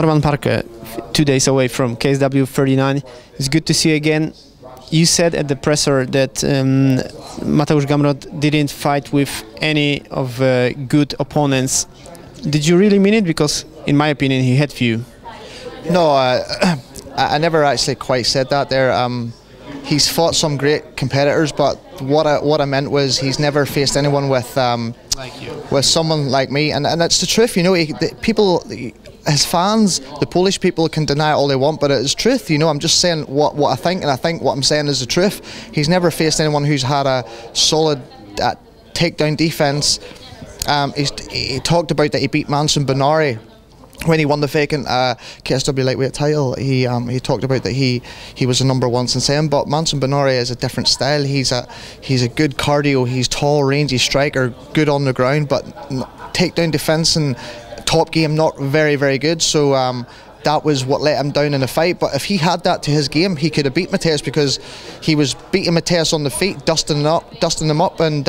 Norman Parke, 2 days away from KSW 39. It's good to see you again. You said at the presser that Mateusza Gamrota didn't fight with any of good opponents. Did you really mean it? Because, in my opinion, he had few. No, I never actually quite said that there. He's fought some great competitors, but what I meant was he's never faced anyone with Like you. with someone like me, and that's the truth. You know, people, his fans, the Polish people can deny it all they want, but it's truth. You know, I'm just saying what I think, and I think what I'm saying is the truth. He's never faced anyone who's had a solid takedown defense. He talked about that he beat Manson Benari when he won the vacant KSW lightweight title. He talked about that he was a #1 since then, but Manson Benari is a different style. He's a good cardio, he's tall, rangy striker, good on the ground, but takedown defence and top game not very good. So that was what let him down in the fight. But if he had that to his game, he could have beat Mateus, because he was beating Mateus on the feet, dusting him up, and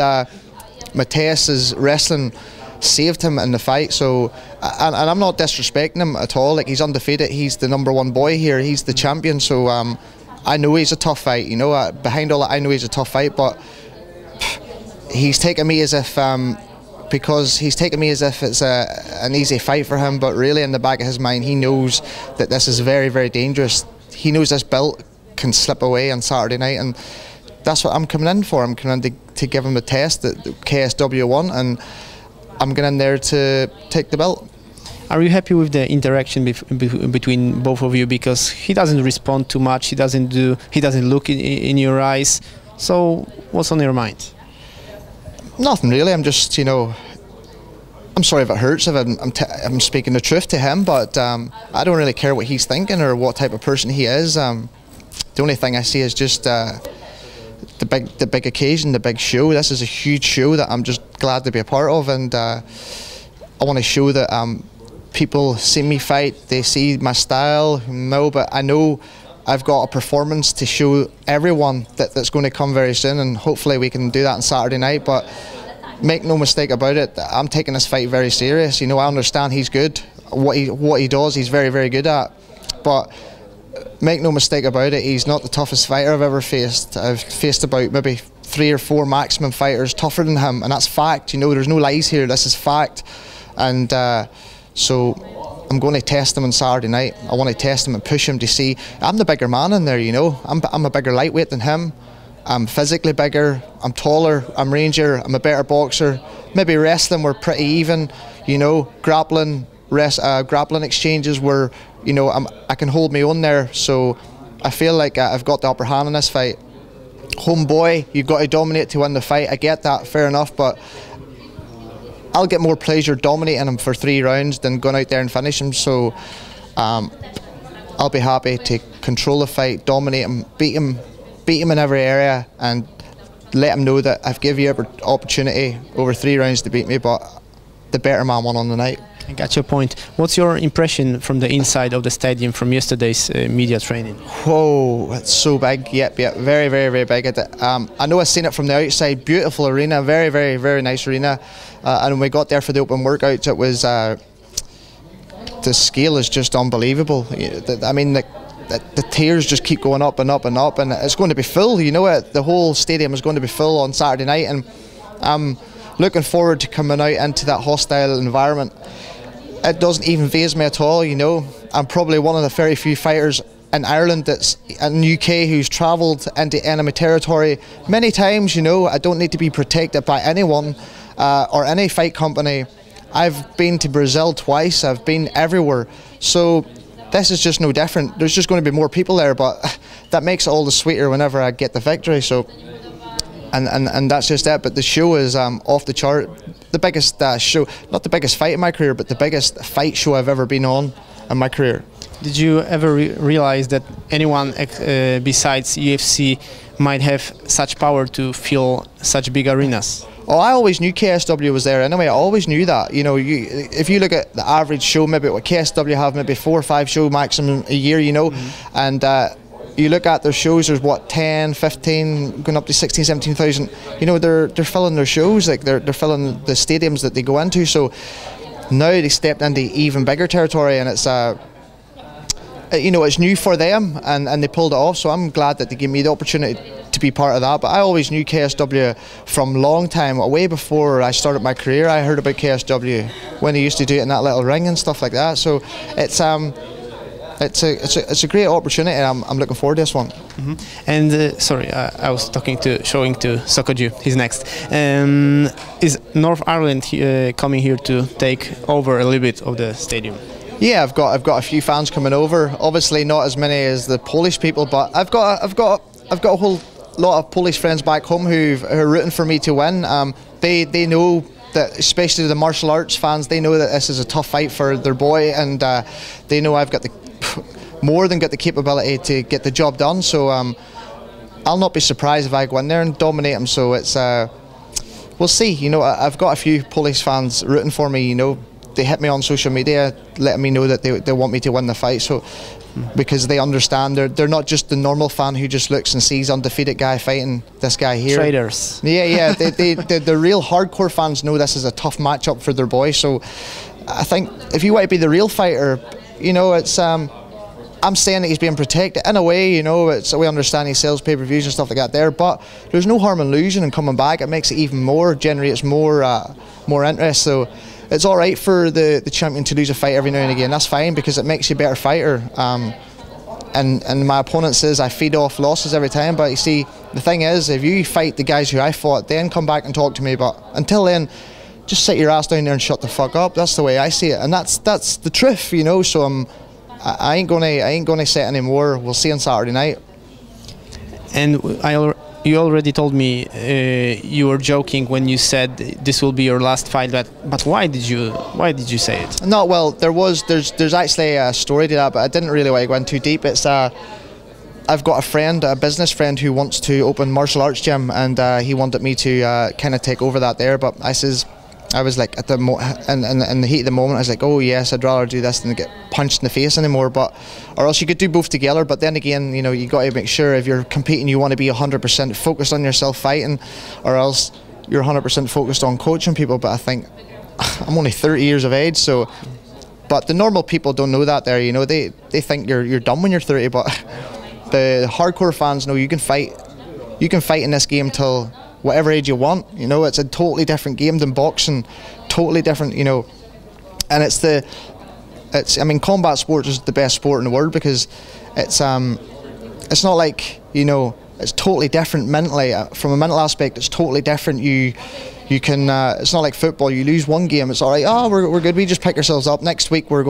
Mateus's wrestling saved him in the fight. So, and I'm not disrespecting him at all. Like, he's undefeated. He's the #1 boy here. He's the champion. So I know he's a tough fight. You know, behind all that, I know he's a tough fight. But he's taken me as if it's an easy fight for him. But really, in the back of his mind, he knows that this is very dangerous. He knows this belt can slip away on Saturday night, and that's what I'm coming in for. I'm coming in to give him a test that KSW won, and I'm going in there to take the belt. Are you happy with the interaction between both of you? Because he doesn't respond too much. He doesn't look in your eyes. So what's on your mind? Nothing really. I'm just, you know, I'm sorry if it hurts if I'm speaking the truth to him, but I don't really care what he's thinking or what type of person he is. The only thing I see is just the big occasion, the big show. This is a huge show that I'm just glad to be a part of, and I want to show that people see me fight, they see my style. No, but I know I've got a performance to show everyone that's going to come very soon, and hopefully we can do that on Saturday night. But make no mistake about it, I'm taking this fight very serious. You know, I understand he's good. What he does, he's very good at. But make no mistake about it, he's not the toughest fighter I've ever faced. I've faced about maybe 3 or 4 maximum fighters tougher than him, and that's fact. You know, there's no lies here. This is fact. And so I'm going to test him on Saturday night. I want to test him and push him to see. I'm the bigger man in there, you know. I'm a bigger lightweight than him. I'm physically bigger. I'm taller. I'm rangier. I'm a better boxer. Maybe wrestling, we're pretty even. You know, grappling exchanges were, you know, I can hold my own there. So I feel like I've got the upper hand in this fight. Homeboy, you've got to dominate to win the fight. I get that, fair enough, but I'll get more pleasure dominating him for 3 rounds than going out there and finish him. So I'll be happy to control the fight, dominate him, beat him in every area, and let him know that I've given you an opportunity over 3 rounds to beat me, but the better man won on the night. I got your point. What's your impression from the inside of the stadium from yesterday's media training? Whoa, it's so big. Yep, very big. I know I've seen it from the outside. Beautiful arena, very nice arena. And when we got there for the open workouts, it was the scale is just unbelievable. I mean, the tiers just keep going up and up and up, and it's going to be full. You know it. The whole stadium is going to be full on Saturday night, and I'm looking forward to coming out into that hostile environment. It doesn't even faze me at all, you know. I'm probably one of the very few fighters in Ireland that's in the UK who's travelled into enemy territory many times, you know. I don't need to be protected by anyone or any fight company. I've been to Brazil twice, I've been everywhere. So this is just no different. There's just going to be more people there, but that makes it all the sweeter whenever I get the victory. So, and that's just it. But the show is off the chart. The biggest show, not the biggest fight in my career, but the biggest fight show I've ever been on in my career. Did you ever realize that anyone besides UFC might have such power to fill such big arenas? Oh, I always knew KSW was there anyway. I always knew that. You know, if you look at the average show, maybe what KSW have, maybe 4 or 5 shows maximum a year, you know, and you look at their shows, there's what, 10, 15, going up to 16, 17,000. You know, they're filling their shows, like they're filling the stadiums that they go into. So now they stepped into even bigger territory, and it's you know, it's new for them, and they pulled it off. So I'm glad that they gave me the opportunity to be part of that. But I always knew KSW from long time, way before I started my career. I heard about KSW when they used to do it in that little ring and stuff like that. So it's a great opportunity, and I'm looking forward to this one. Mm-hmm. And sorry, I was showing to Sokoju. He's next. Is North Ireland coming here to take over a little bit of the stadium? Yeah, I've got a few fans coming over. Obviously, not as many as the Polish people, but I've got a whole lot of Polish friends back home who are rooting for me to win. They know that, especially the martial arts fans, they know that this is a tough fight for their boy, and they know I've got more than got the capability to get the job done. So I'll not be surprised if I go in there and dominate them. So it's we'll see. You know, I've got a few Polish fans rooting for me. You know, they hit me on social media, letting me know that they want me to win the fight. So because they understand, they're not just the normal fan who just looks and sees undefeated guy fighting this guy here. Traders. Yeah. The real hardcore fans know this is a tough matchup for their boy. So I think if you want to be the real fighter, you know, it's I'm saying that he's being protected in a way. You know, we understand he sells pay-per-views and stuff like that there, but there's no harm in losing and coming back. It makes it even more, generates more interest. So it's all right for the champion to lose a fight every now and again. That's fine, because it makes you a better fighter. And my opponent says I feed off losses every time. But you see, the thing is, if you fight the guys who I fought, then come back and talk to me. But until then, just sit your ass down there and shut the fuck up. That's the way I see it, and that's the truth, you know. So I ain't gonna say it anymore. We'll see on Saturday night. And you already told me you were joking when you said this will be your last fight, but why did you say it? No, well, there's actually a story to that, but I didn't really want to go in too deep. It's I've got a business friend who wants to open martial arts gym, and he wanted me to kind of take over that there. But I was like, in the heat of the moment, I was like, oh yes, I'd rather do this than get punched in the face anymore. Or else you could do both together. But then again, you know, you got to make sure if you're competing, you want to be 100% focused on yourself fighting, or else you're 100% focused on coaching people. But I think I'm only 30 years of age, so. But the normal people don't know that there. You know, they think you're done when you're 30. But the hardcore fans know you can fight. You can fight in this game till whatever age you want. You know, it's a totally different game than boxing, totally different, you know. And I mean, combat sports is the best sport in the world, because it's not like, you know, it's totally different mentally. From a mental aspect, it's totally different. You can it's not like football. You lose one game, it's all right. Oh, we're good. We just pick ourselves up. Next week we're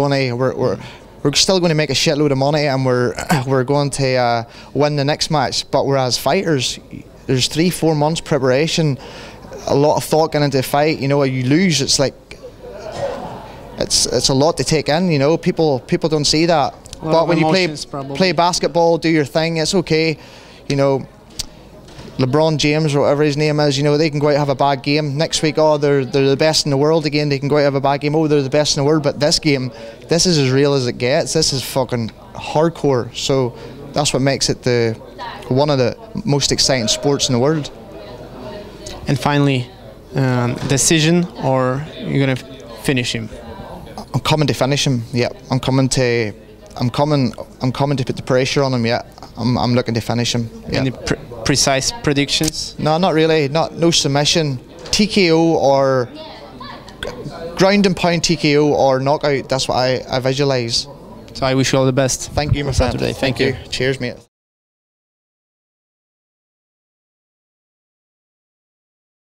still going to make a shitload of money, and we're going to win the next match. But whereas fighters, there's 3-4 months preparation, a lot of thought going into the fight. You know, you lose, it's like it's a lot to take in. You know, people don't see that. But when you play basketball, do your thing, it's okay. You know, LeBron James or whatever his name is, you know, they can go out and have a bad game. Next week, oh, they're the best in the world again. They can go out and have a bad game. Oh, they're the best in the world. But this game, this is as real as it gets. This is fucking hardcore. So that's what makes it one of the most exciting sports in the world. And finally, decision, or you're gonna finish him? I'm coming to finish him. Yeah, I'm coming to put the pressure on him. Yeah, I'm looking to finish him. Yeah. Any precise predictions? No, not really. No submission, TKO or ground and pound, TKO or knockout. That's what I visualise. So I wish you all the best. Thank you, my friend. Saturday. Thank you. Cheers, mate.